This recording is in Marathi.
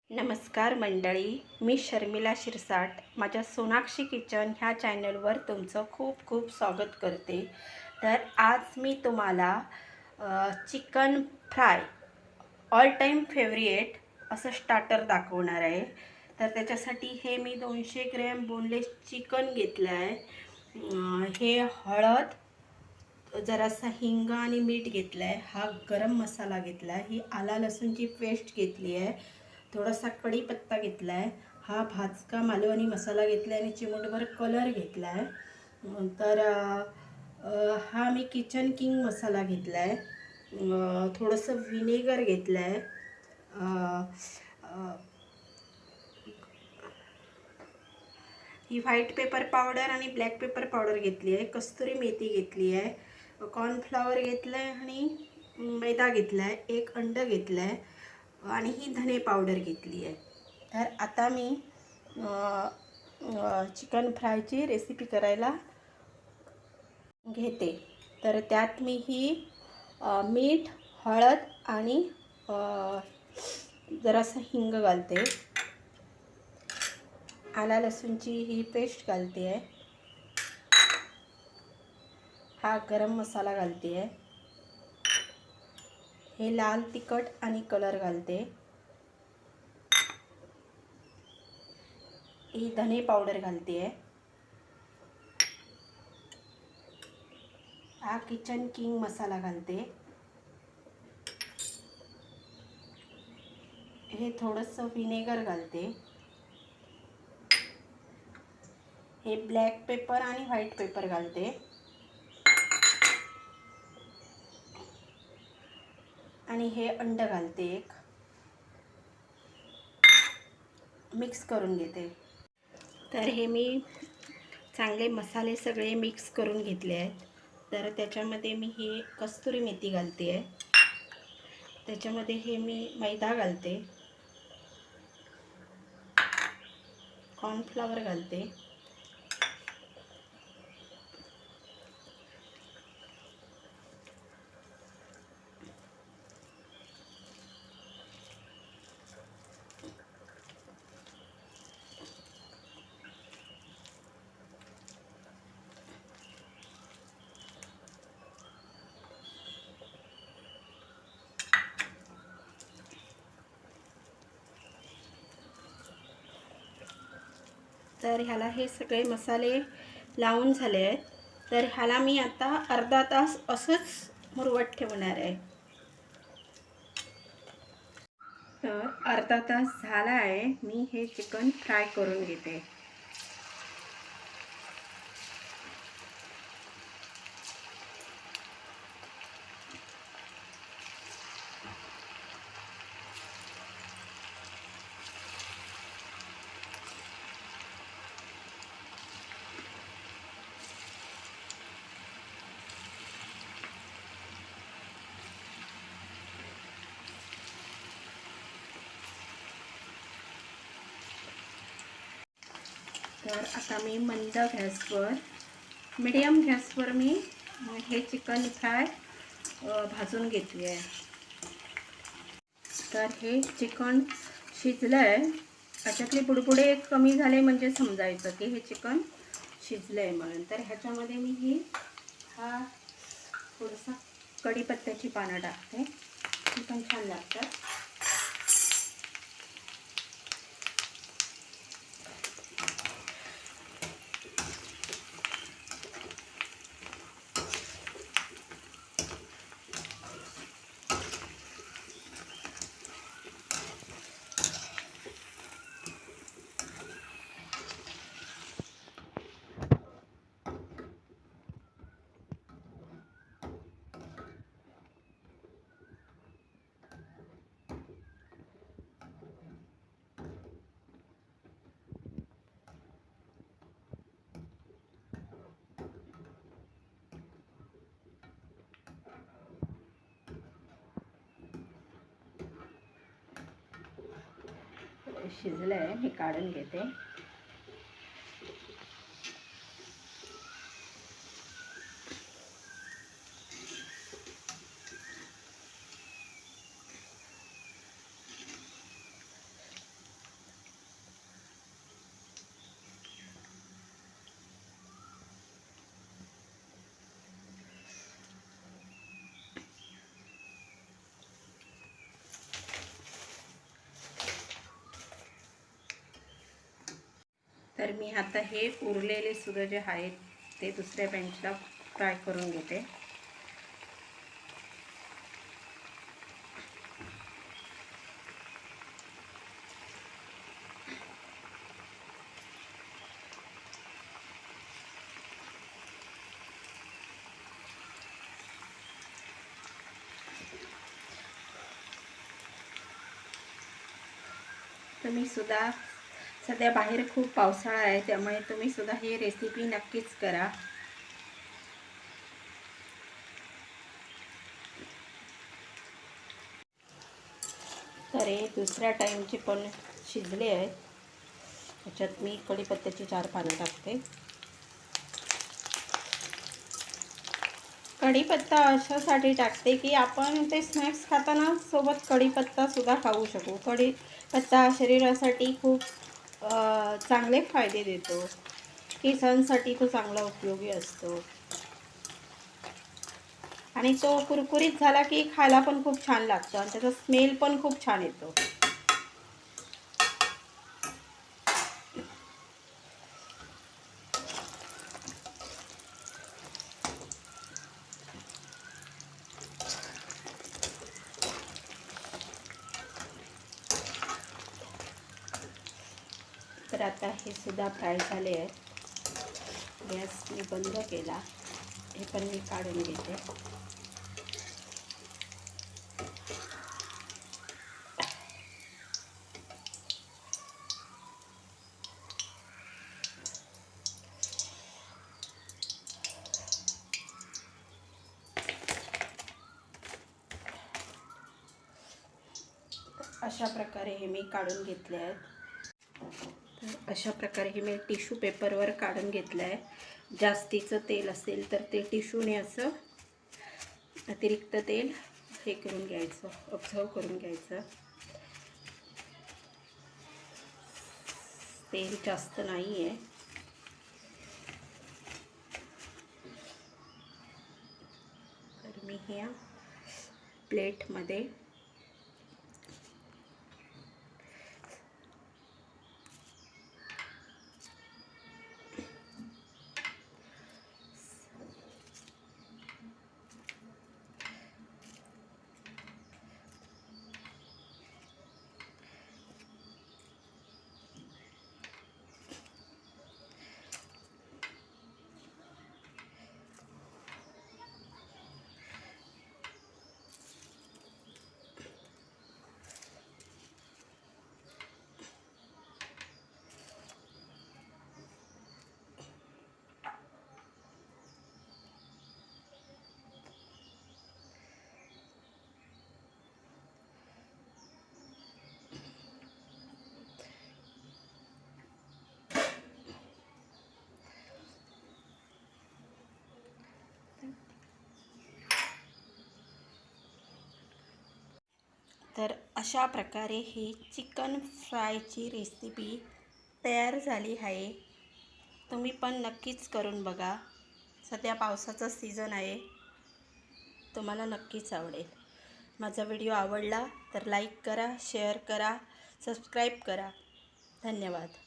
नमस्कार मंडळी, मी शर्मिला शिरसाट माझ्या सोनाक्षी किचन ह्या चॅनलवर तुमचं खूप खूप स्वागत करते। तर आज मी तुम्हाला chicken fry all time favourite असं स्टार्टर दाखवणार आहे। तर त्याच्यासाठी हे मी 200 ग्रॅम बोनलेस चिकन घेतलं आहे। हे हळद, जरासा हिंग आणि मीठ घेतलं आहे। हा गरम मसाला घेतला आहे। ही आला लसूणची पेस्ट घेतली आहे। थोडासा कढीपत्ता घेतला आहे। हा भाजका मालवणी मसाला घेतला आहे आणि चिमूटभर कलर घेतला आहे। तर हा मी किचन किंग मसाला घेतला आहे। थोडंसं व्हिनेगर घेतलं आहे। ही व्हाईट पेपर पावडर आणि ब्लॅक पेपर पावडर घेतली आहे। कस्तुरी मेथी घेतली आहे। कॉर्नफ्लॉवर घेतलं आहे आणि मैदा घेतला आहे। एक अंड घेतलं आहे आणि ही धने पावडर घेतली आहे। तर आता मी चिकन फ्रायची रेसिपी करायला घेते। तर त्यात मी ही मीठ, हळद आणि जरासा हिंग घालते। आला लसूणची ही पेस्ट घालते आहे। हा गरम मसाला घालते आहे। हे लाल तिखट आणि कलर घालते। ही धने पावडर घालते आहे। हा किचन किंग मसाला घालते। हे थोडंसं व्हिनेगर घालते। हे ब्लॅक पेपर आणि व्हाईट पेपर घालते आणि हे अंड घालते। एक मिक्स करून घेते। तर हे मी चांगले मसाले सगळे मिक्स करून घेतले आहेत। तर त्याच्यामध्ये मी ही कस्तुरी मेथी घालते आहे। त्याच्यामध्ये हे मी मैदा घालते, कॉर्नफ्लॉवर घालते, तर ह्याला हे सगळे मसाले लावून झाले आहेत। तर ह्याला मी आता अर्धा तास असंच मुरवत ठेवणार आहे। तर अर्धा तास झाला आहे। मी हे चिकन फ्राय करून घेते। तर आता मी मंद गॅसवर, मीडियम गॅसवर मी हे चिकन फ्राय भाजून घेतली आहे। तर हे चिकन शिजलं आहे। त्याच्यातले बुडबुडे कमी झाले म्हणजे समजायचं की हे चिकन शिजलं आहे म्हणून। तर ह्याच्यामध्ये मी हा थोडासा कढीपत्त्याची पानं टाकते, ती पण छान लागतात। शिजलं आहे, मी काढून घेते। तर मी आता हे उरलेले सुद्धा जे आहेत ते दुसऱ्या बेंचला फ्राय करून घेते. तुम्ही सुद्धा सध्या बाहेर खूप पावसाळा आहे, त्यामुळे तुम्ही सुद्धा ही रेसिपी नक्कीच करा. तर हे दुसऱ्या टाईमचे पण शिजले आहेत. त्याच्यात मी कढीपत्त्याची 4 पानं टाकते. कढीपत्ता अशासाठी टाकते की आपण ते स्नॅक्स खाताना सोबत कढीपत्ता सुद्धा खाऊ शकू. कढीपत्ता शरीरासाठी खूप चांगले फायदे देतो. केसांसाठी तो चांगला उपयोगी असतो आणि तो कुरकुरीत झाला की खायला पण खूप छान लागतं आणि त्याचा स्मेल पण खूप छान येतो. तर आता हे सुद्धा फ्राय झाले आहे. गॅस मी बंद केला. हे पण मी काढून घेते. अशा प्रकारे हे मी काढून घेतले आहेत. तर अशा प्रकारे हे मी टिश्यू पेपरवर काढून घेतलं आहे. जास्तीचं तेल असेल तर ते टिश्यूने असं अतिरिक्त तेल हे करून घ्यायचं, ऑब्झर्व करून घ्यायचं. तेल जास्त नाही आहे. तर मी ह्या प्लेटमध्ये तर अशा प्रकारे ही चिकन फ्रायची रेसिपी तयार झाली आहे. तुम्ही पण नक्कीच करून बघा. सध्या पावसाचा सीझन आहे. तुम्हाला नक्कीच आवडेल. माझा व्हिडिओ आवडला तर लाईक करा, शेअर करा, सबस्क्राईब करा. धन्यवाद.